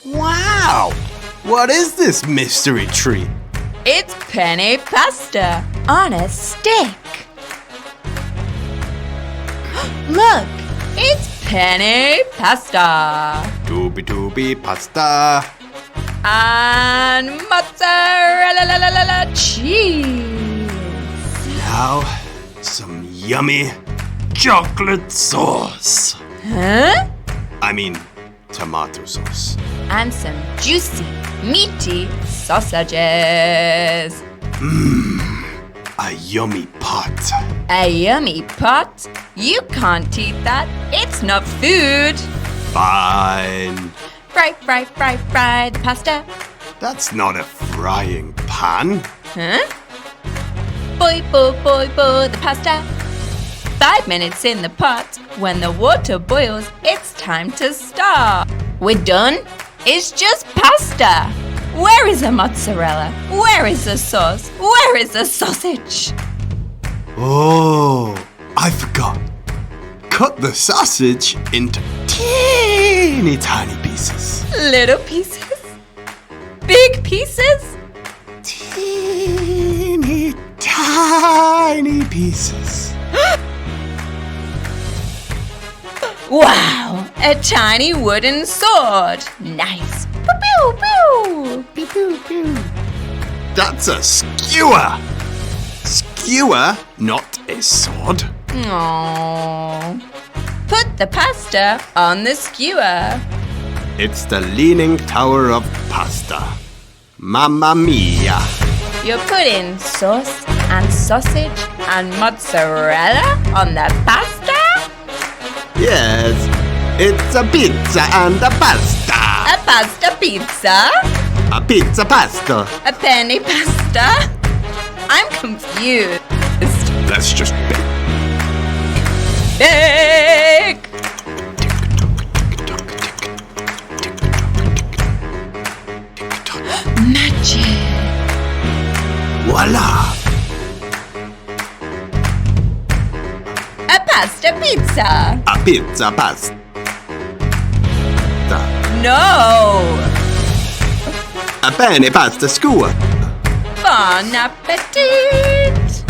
Wow! What is this mystery treat? It's penne pasta on a stick. Look, it's penne pasta. Doobie pasta. And mozzarella cheese. Now, some yummy chocolate sauce. Huh? I mean, tomato sauce. And some juicy, meaty sausages. A yummy pot. A yummy pot? You can't eat that. It's not food. Fine. Fry the pasta. That's not a frying pan. Huh? Boil the pasta. 5 minutes in the pot. When the water boils, it's time to stop. We're done. It's just pasta. Where is the mozzarella? Where is the sauce? Where is the sausage? Oh, I forgot. Cut the sausage into teeny tiny pieces. Little pieces? Big pieces? Teeny tiny pieces. Wow, a tiny wooden sword. Nice. Pew, pew, pew. Pew, pew. That's a skewer. Skewer, not a sword. Aww. Put the pasta on the skewer. It's the Leaning Tower of Pasta. Mamma mia. You're putting sauce and sausage and mozzarella on the pasta? Yes, it's a pizza and a pasta. A pasta pizza? A pizza pasta. A penne pasta? I'm confused. Let's just Bake! Magic! voila. A pasta pizza! A pizza pasta. No! A PennePastaSkewers. Bon appetit!